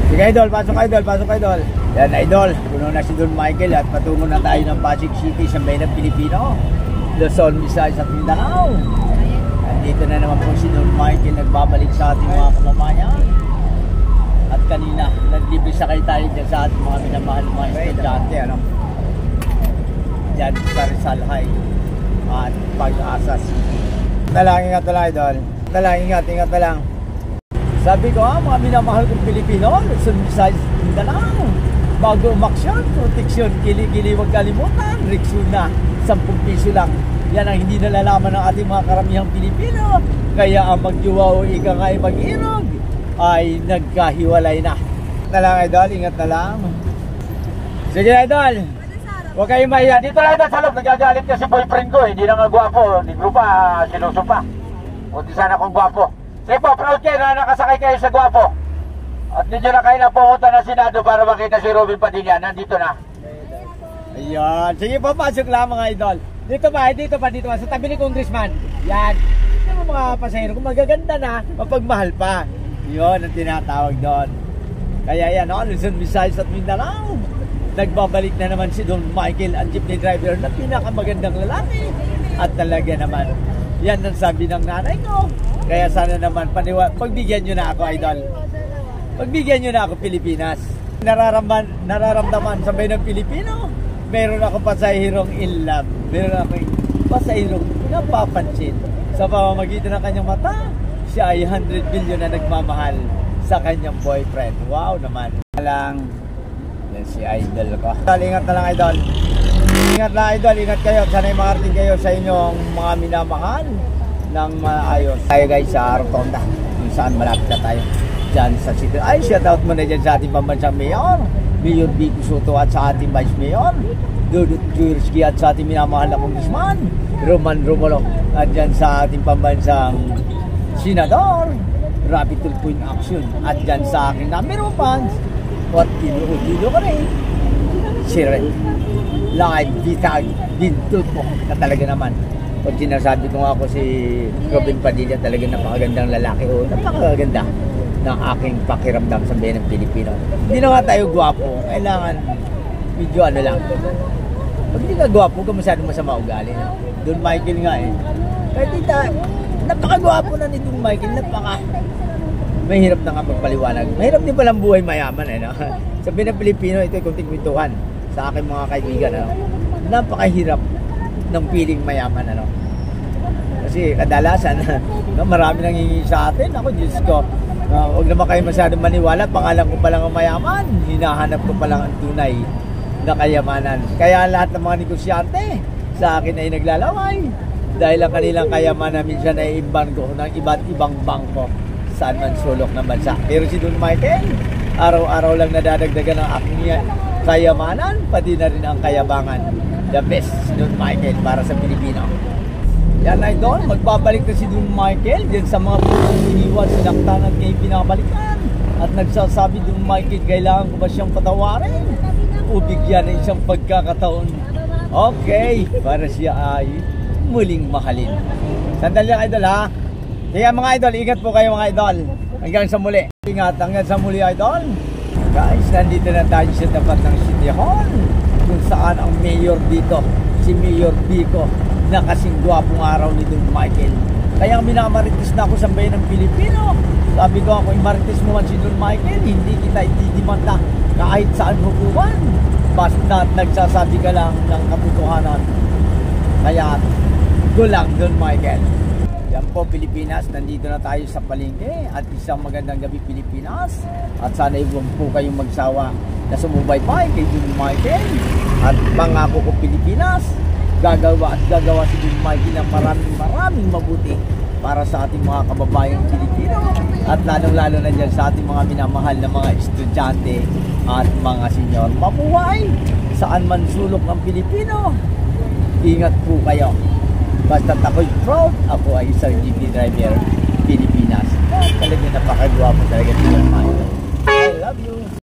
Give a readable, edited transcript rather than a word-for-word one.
Sige idol, pasok idol, pasok idol. Yan idol, puno na si Don Michael at patungo na tayo ng Pasig City sa bayan ng Pilipino, Luzon, Visayas at Mindanao. Dito na naman po si Don Michael nagbabalik sa ating mga kamamayan. At kanina, naglibre sakay tayo dyan sa ating mga minamahal mga estudyante. Ano? Dyan sa Rizal High at Pag-asa City. Ingat na lang idol. Ingat na lang. Sabi ko mga minamahal kong Pilipino, Luzon, Visayas, Mindanao. Bago umaksyon, proteksyon, kili-kili, huwag kalimutan. Riksyon na, 10 piso lang. Yan ang hindi nalalaman ng ating mga karamihang Pilipino. Kaya ang magjuwa o ika nga ay mag-irog ay nagkahiwalay na. Ingat na lang. Sige idol, huwag kayong mahiya. Dito lang idol sa loob, nagagalit ka si boyfriend ko. Hindi na nga gwapo, libro pa, sinusumpa. Kunti sana kung gwapo. Sige po, proud kayo na nakasakay kayo sa gwapo. At medyo na kayo na pumunta ng Senado para makita si Robin Padilla. Nandito na. Ayan, sige po, pasok lang mga idol. Dito pa, sa tabi ni Congressman. Yan. Yung mga pasahero, kung magaganda na, mapagmahal pa. Yun ang tinatawag doon. Kaya yan, Luzon, Visayas at Mindanao. Nagbabalik na naman si Don Michael, ang jeepney driver na pinakamagandang lalaki. At talaga naman, yan ang sabi ng nanay ko. Kaya sana naman, pagbigyan nyo na ako, idol. Pagbigyan nyo na ako, Pilipinas. Nararamdaman sa bayan ng Pilipino. Meron ako pasahirong in love. Meron ako pasahirong napapansin. Sa pamamagitan ng kanyang mata, siya ay 100 billion na nagmamahal sa kanyang boyfriend. Wow naman. Yan si idol ko. Ingat na lang idol. Ingat kayo. Sana'y makarating kayo sa inyong mga minamahal ng maayos. Tayo guys sa Rotonda, kung saan malapit na tayo dyan sa city. Ay, shoutout mo na dyan sa ating pambansang mayor, Mayor Vico Soto, at sa ating vice mayor Dudut Jurski, at sa ating minamahal na congressman Roman Romulo, at dyan sa ating pambansang senador Rapi Tulfo in action, at dyan sa aking number of fans at Iloilo ka rin si Red Live Vitag Bintut mo na talaga naman. Pag sinasabi ko nga ako si Robin Padilla, talaga napakagandang lalaki o napakaganda ng aking pakiramdam sa bayan ng Pilipino. Hindi na nga tayo gwapo, kailangan medyo ano lang. Pag hindi ka gwapo, ka masyadong masama ugali. Don Michael nga kahit hindi napakagwapo na ni Don Michael, mahirap na nga magpaliwanag. Mahirap din palang buhay mayaman no? Sa bayan ng Pilipino, ito ay kunting kwentuhan sa aking mga kaibigan. Napakahirap ng piling mayaman. Kasi kadalasan marami nang hihingi sa atin. Ako, Diyos ko, huwag naman kayo masyadong maniwala, pangalan ko pa lang ang mayaman, hinahanap ko pa lang ang tunay na kayamanan. Kaya lahat ng mga negosyante sa akin ay naglalaway dahil ang kanilang kayamanan minsan ay imbangko ng iba't ibang bangko saan man sulok ng bansa. Pero si Don Michael, araw-araw lang nadadagdagan ang aking kayamanan, pati na rin ang kayabangan. The best si Don Michael para sa Pilipino. Yan idol, magbabalik na si Don Michael dyan sa mga putong iniwan, sinaktan at kayo pinabalikan. At nagsasabi Don Michael, kailangan ko ba siyang patawarin o bigyan ng isang pagkakataon? Okay, para siya ay muling mahalin. Sandali lang idol ha. Kaya mga idol, ingat po kayo mga idol. Hanggang sa muli. Ingat, hanggang sa muli idol. Guys, nandito na tayo sa tapat ng City Hall, kung saan ang mayor dito, si Mayor Vico, na kasing gwapong araw ni Don Michael. Kaya minamarites na ako sa bayan ng Pilipino. Sabi ko, kung imarites mo man si Don Michael, hindi kita itidimanda kahit saan hukuman. Basta nagsasabi ka lang ng katotohanan. Kaya, gulang Don Michael. Yan po Pilipinas, nandito na tayo sa palengke at isang magandang gabi Pilipinas. At sana huwag po kayong magsawa na sumubaybay kay Don Michael. At pangako ko Pilipinas, gagawa si Don Michael ng maraming mabuti para sa ating mga kababayang Pilipino. At lalong-lalo na dyan sa ating mga minamahal na mga estudyante at mga senyor. Mabuhay saan man sulok ng Pilipino. Ingat po kayo. Basta't ako'y proud, ako ay isang jeepney driver Pilipinas. Talaga napakagwapo talaga si Don Michael. I love you.